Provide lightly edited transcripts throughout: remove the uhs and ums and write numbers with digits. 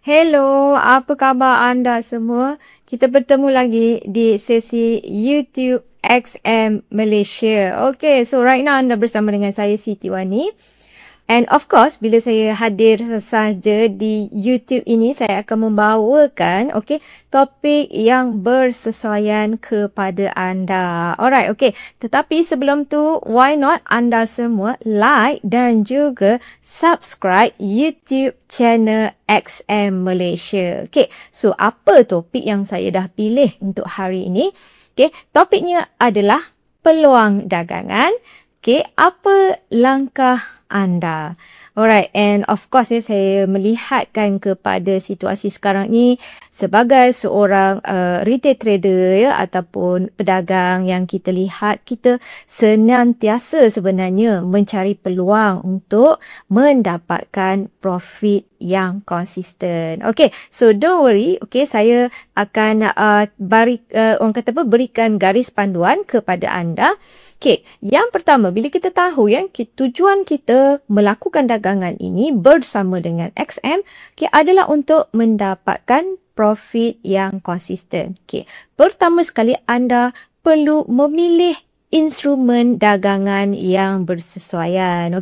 Hello, apa khabar anda semua? Kita bertemu lagi di sesi YouTube XM Malaysia. Okay, so right now anda bersama dengan saya Siti Wani. And of course, bila saya hadir saja di YouTube ini, saya akan membawakan topik yang bersesuaian kepada anda. Alright, tetapi sebelum tu, why not anda semua like dan juga subscribe YouTube channel XM Malaysia. So apa topik yang saya dah pilih untuk hari ini? Topiknya adalah peluang dagangan. Apa langkah anda? Alright, and of course saya melihatkan kepada situasi sekarang ni sebagai seorang retail trader ataupun pedagang yang kita lihat kita senantiasa sebenarnya mencari peluang untuk mendapatkan profit yang konsisten. So don't worry, saya akan berikan garis panduan kepada anda. Yang pertama, bila kita tahu yang tujuan kita melakukan dagangan ini bersama dengan XM adalah untuk mendapatkan profit yang konsisten. Pertama sekali anda perlu memilih instrumen dagangan yang bersesuaian.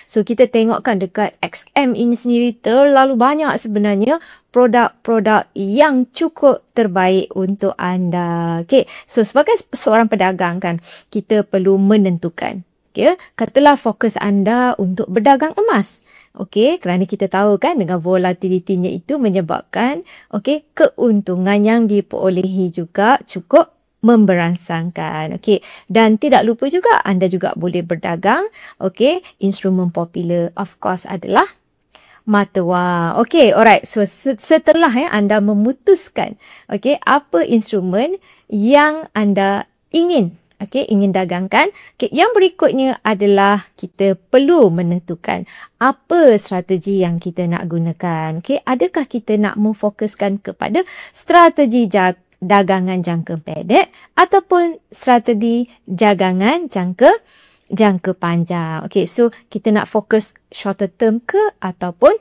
So kita tengokkan dekat XM ini sendiri terlalu banyak sebenarnya produk-produk yang cukup terbaik untuk anda. So sebagai seorang pedagang kan, kita perlu menentukan. Katalah fokus anda untuk berdagang emas. Kerana kita tahu kan dengan volatilitinya itu menyebabkan keuntungan yang diperolehi juga cukup memberangsangkan. Dan tidak lupa juga anda juga boleh berdagang. Instrumen popular of course adalah mata wang. Alright. So setelah anda memutuskan apa instrumen yang anda ingin dagangkan, yang berikutnya adalah kita perlu menentukan apa strategi yang kita nak gunakan. Adakah kita nak memfokuskan kepada strategi dagangan jangka pendek ataupun strategi dagangan jangka panjang. So kita nak fokus shorter term ke ataupun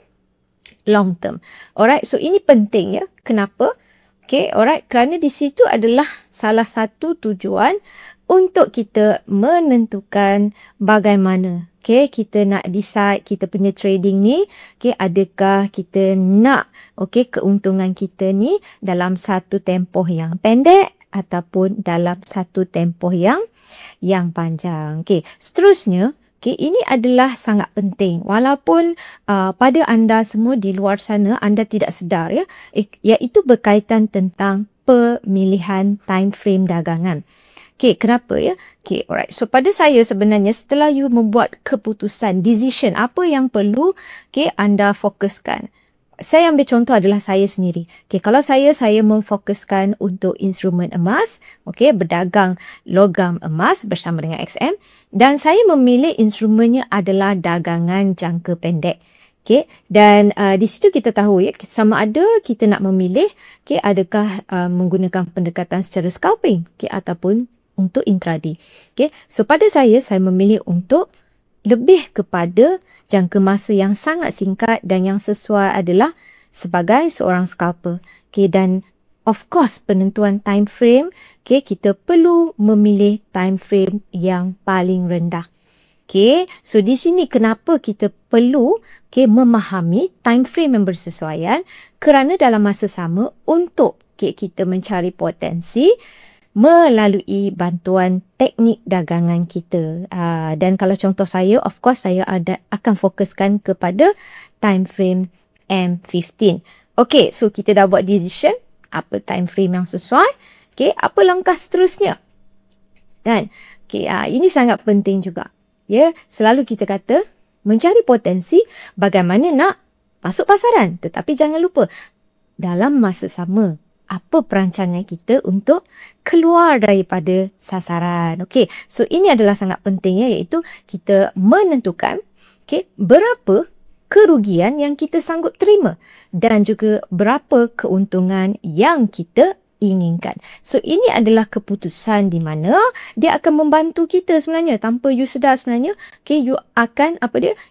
long term. Alright, so ini penting ya. Kenapa? Alright, kerana di situ adalah salah satu tujuan untuk kita menentukan bagaimana kita nak decide kita punya trading ni, adakah kita nak keuntungan kita ni dalam satu tempoh yang pendek ataupun dalam satu tempoh yang panjang. Seterusnya, ini adalah sangat penting walaupun pada anda semua di luar sana anda tidak sedar ya, iaitu berkaitan tentang pemilihan time frame dagangan. Kenapa ya? Alright. So pada saya sebenarnya setelah you membuat keputusan, decision apa yang perlu anda fokuskan. Saya ambil contoh adalah saya sendiri. Kalau saya memfokuskan untuk instrumen emas, berdagang logam emas bersama dengan XM, dan saya memilih instrumennya adalah dagangan jangka pendek. Dan di situ kita tahu ya, sama ada kita nak memilih adakah menggunakan pendekatan secara scalping ataupun untuk intraday. So pada saya memilih untuk lebih kepada jangka masa yang sangat singkat dan yang sesuai adalah sebagai seorang scalper. Dan of course penentuan time frame, kita perlu memilih time frame yang paling rendah. So di sini kenapa kita perlu memahami time frame yang bersesuaian, kerana dalam masa sama untuk kita mencari potensi melalui bantuan teknik dagangan kita. Dan kalau contoh saya, of course saya akan fokuskan kepada time frame M15. So kita dah buat decision apa time frame yang sesuai. Apa langkah seterusnya? Dan ini sangat penting juga. Selalu kita kata mencari potensi bagaimana nak masuk pasaran, tetapi jangan lupa dalam masa sama apa perancangan kita untuk keluar daripada sasaran. So ini adalah sangat penting ya, iaitu kita menentukan berapa kerugian yang kita sanggup terima dan juga berapa keuntungan yang kita inginkan. So ini adalah keputusan di mana dia akan membantu kita sebenarnya tanpa you sedar sebenarnya. Okay, you akan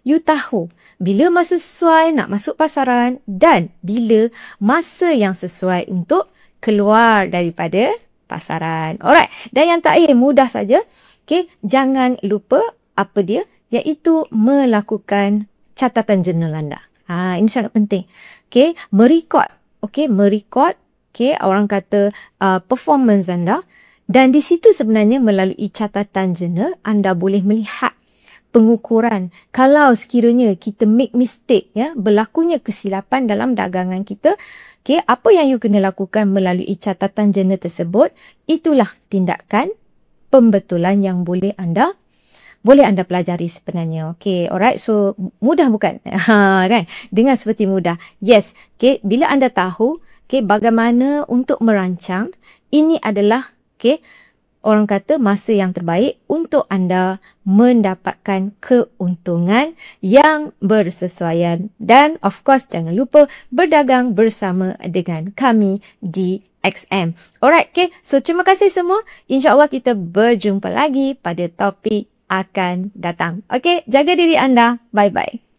you tahu bila masa sesuai nak masuk pasaran dan bila masa yang sesuai untuk keluar daripada pasaran. Alright. Dan yang terakhir mudah saja. Okay, jangan lupa apa dia, iaitu melakukan catatan jurnal anda. Ini sangat penting. Okay, merekod. Okay, merekod. Okay, orang kata performance anda. Dan di situ sebenarnya melalui catatan jurnal, anda boleh melihat pengukuran. Kalau sekiranya kita make mistake, berlakunya kesilapan dalam dagangan kita, okay, apa yang you kena lakukan melalui catatan jurnal tersebut, itulah tindakan pembetulan yang boleh anda pelajari sebenarnya. Okay, alright. So, mudah bukan? Kan? Dengar seperti mudah. Yes. Okay, bila anda tahu, okay, bagaimana untuk merancang, ini adalah, okay, orang kata masa yang terbaik untuk anda mendapatkan keuntungan yang bersesuaian. Dan of course, jangan lupa berdagang bersama dengan kami di XM. Alright, okay. So, terima kasih semua. InsyaAllah kita berjumpa lagi pada topik akan datang. Okay, jaga diri anda. Bye-bye.